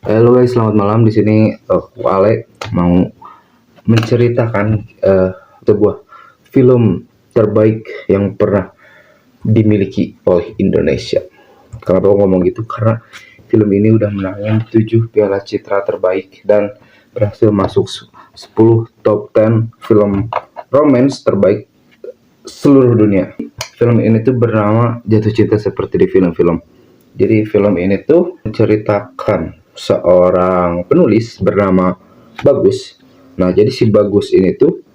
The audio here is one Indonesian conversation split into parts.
Halo guys, selamat malam. Di sini Ale mau menceritakan sebuah film terbaik yang pernah dimiliki oleh Indonesia. Kenapa aku ngomong gitu? Karena film ini udah menangin 7 piala citra terbaik dan berhasil masuk 10 top 10 film romance terbaik seluruh dunia. Film ini tuh bernama Jatuh Cinta Seperti di Film-film. Jadi film ini tuh menceritakan seorang penulis bernama Bagus. Nah, jadi si Bagus ini tuh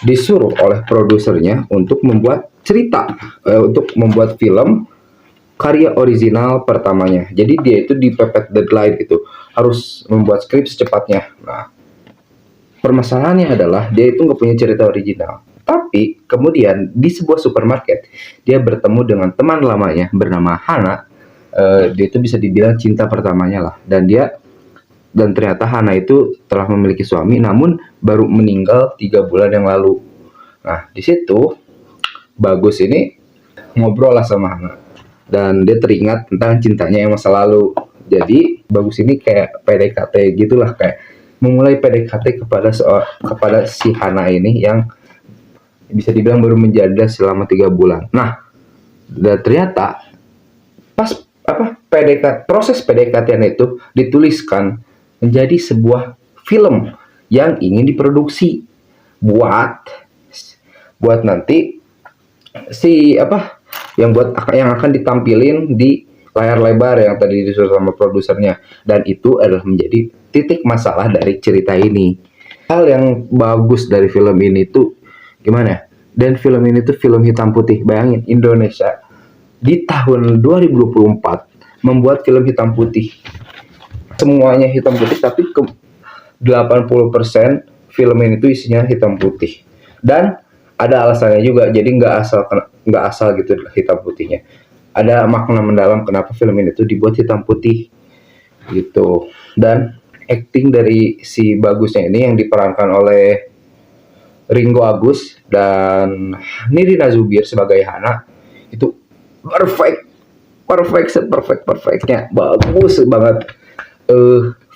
disuruh oleh produsernya untuk membuat cerita, untuk membuat film karya original pertamanya. Jadi dia itu dipepet deadline gitu, harus membuat skrip secepatnya. Nah, permasalahannya adalah dia itu nggak punya cerita original. Tapi kemudian di sebuah supermarket dia bertemu dengan teman lamanya bernama Hana. Dia itu bisa dibilang cinta pertamanya lah. Dan ternyata Hana itu telah memiliki suami, namun baru meninggal 3 bulan yang lalu. Nah di situ Bagus ini ngobrol lah sama Hana dan dia teringat tentang cintanya yang masa lalu. Jadi Bagus ini kayak PDKT gitulah, kayak memulai PDKT kepada si Hana ini yang bisa dibilang baru menjanda selama 3 bulan. Nah, dan ternyata pas proses PDKT itu dituliskan menjadi sebuah film yang ingin diproduksi buat buat nanti si yang akan ditampilin di layar lebar yang tadi disuruh sama produsernya, dan itu adalah menjadi titik masalah dari cerita ini. Hal yang bagus dari film ini tuh gimana ya? Dan film ini tuh film hitam putih. Bayangin Indonesia di tahun 2024 membuat film hitam putih. Semuanya hitam putih, tapi 80% film ini tuh isinya hitam putih. Dan ada alasannya juga, jadi nggak asal gitu hitam putihnya. Ada makna mendalam kenapa film ini tuh dibuat hitam putih gitu. Dan acting dari si Bagusnya ini yang diperankan oleh Ringo Agus dan Nirina Zubir sebagai Hana itu perfectnya bagus banget.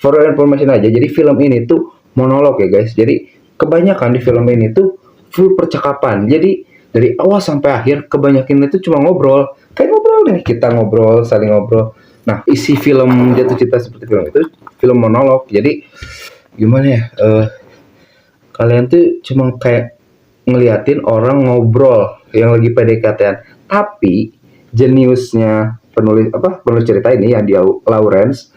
For information aja, jadi film ini tuh monolog ya guys. Jadi kebanyakan di film ini tuh full percakapan. Jadi dari awal sampai akhir kebanyakan itu cuma ngobrol, kayak ngobrol deh, kita ngobrol, saling ngobrol. Nah, isi film Jatuh Cinta Seperti Film itu film monolog. Jadi gimana ya, kalian tuh cuma kayak ngeliatin orang ngobrol yang lagi PDKT-an. Tapi jeniusnya penulis cerita ini yang dia Lawrence,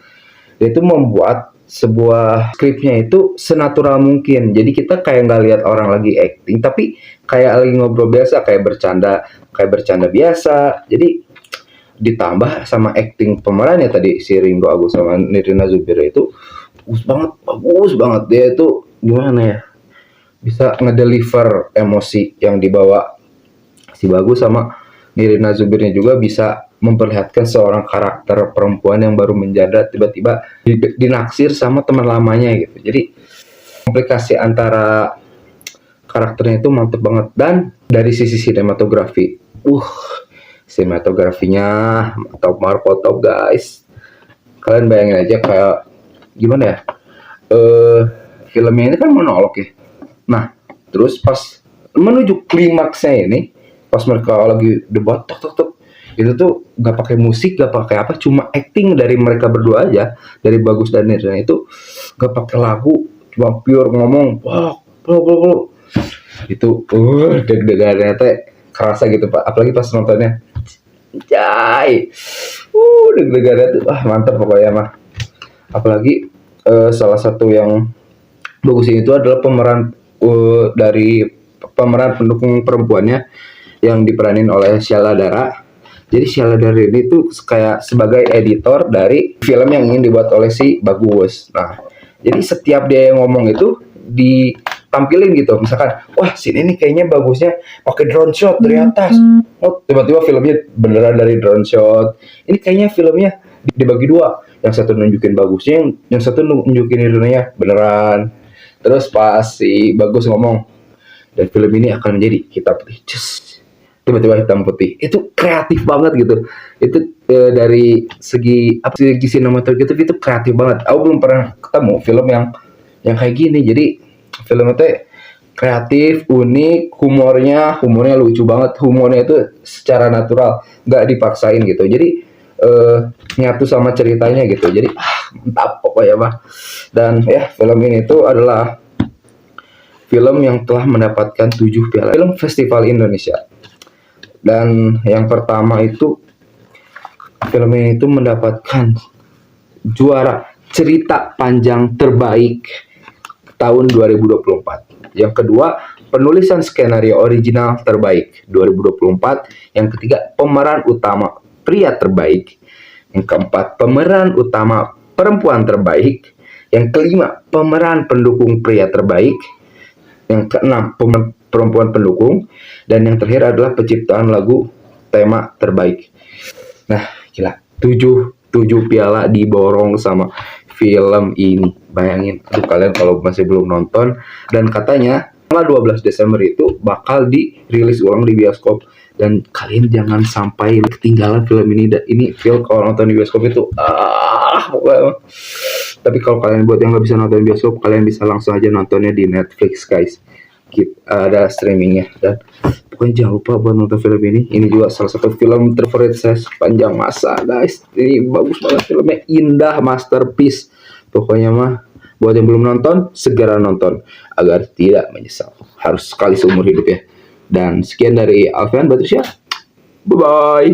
dia itu membuat sebuah skripnya itu senatural mungkin. Jadi kita kayak nggak lihat orang lagi acting, tapi kayak lagi ngobrol biasa, kayak bercanda biasa. Jadi ditambah sama acting pemerannya tadi si Ringo Agus sama Nirina Zubir itu bagus banget. Dia itu gimana ya, bisa ngedeliver emosi yang dibawa si Bagus, sama Nirina Zubirnya juga bisa memperlihatkan seorang karakter perempuan yang baru menjanda tiba-tiba dinaksir sama teman lamanya gitu. Jadi komplikasi antara karakternya itu mantep banget. Dan dari sisi sinematografinya top marko top guys. Kalian bayangin aja kayak gimana ya, filmnya ini kan monolog ya. Nah terus pas menuju klimaksnya ini, pas mereka lagi debat itu tuh gak pakai musik, gak pakai apa, cuma acting dari mereka berdua aja, dari Bagus dan Nirina itu gak pakai lagu, cuma pure ngomong itu deg-degannya teh kerasa gitu Pak, apalagi pas nontonnya jai deg-degannya tuh mantap pokoknya mah. Apalagi salah satu yang bagus itu adalah pemeran pendukung perempuannya yang diperanin oleh Sheila Dara. Jadi Sheila Dara ini tuh kayak sebagai editor dari film yang ingin dibuat oleh si Bagus. Nah, jadi setiap dia yang ngomong itu ditampilin gitu. Misalkan, wah sini nih kayaknya bagusnya pakai drone shot dari atas. Oh, tiba-tiba filmnya beneran dari drone shot. Ini kayaknya filmnya dibagi dua. Yang satu nunjukin bagusnya, yang satu nunjukin Irunnya beneran. Terus pas si Bagus ngomong, dan film ini akan menjadi hitam putih. tiba-tiba hitam putih. Itu kreatif banget gitu. Itu dari segi apa, segi sinematografi itu kreatif banget. Aku belum pernah ketemu film yang kayak gini. Jadi film itu kreatif, unik, humornya lucu banget. Humornya itu secara natural, nggak dipaksain gitu. Jadi nyatu sama ceritanya gitu. Jadi mantap pokoknya mah. Dan ya, film ini tuh adalah film yang telah mendapatkan 7 piala film Festival Indonesia. Dan yang pertama itu, film ini itu mendapatkan juara cerita panjang terbaik tahun 2024. Yang kedua, penulisan skenario original terbaik 2024. Yang ketiga, pemeran utama pria terbaik. Yang keempat, pemeran utama perempuan terbaik. Yang kelima, pemeran pendukung pria terbaik. Yang keenam, perempuan pendukung. Dan yang terakhir adalah penciptaan lagu tema terbaik. Nah, gila, 7 piala diborong sama film ini. Bayangin, kalian kalau masih belum nonton. Dan katanya tanggal 12 Desember itu bakal dirilis ulang di bioskop. Dan kalian jangan sampai ketinggalan film ini. Ini film kalau nonton di bioskop itu tapi kalau kalian buat yang nggak bisa nonton di bioskop, kalian bisa langsung aja nontonnya di Netflix, guys. Ada streamingnya. Dan pokoknya jangan lupa buat nonton film ini. Ini juga salah satu film terfavorit saya sepanjang masa, guys. Ini bagus banget filmnya, indah, masterpiece. Pokoknya mah, buat yang belum nonton, segera nonton agar tidak menyesal. Harus sekali seumur hidup ya. Dan sekian dari Alfian Batrisya. Bye bye.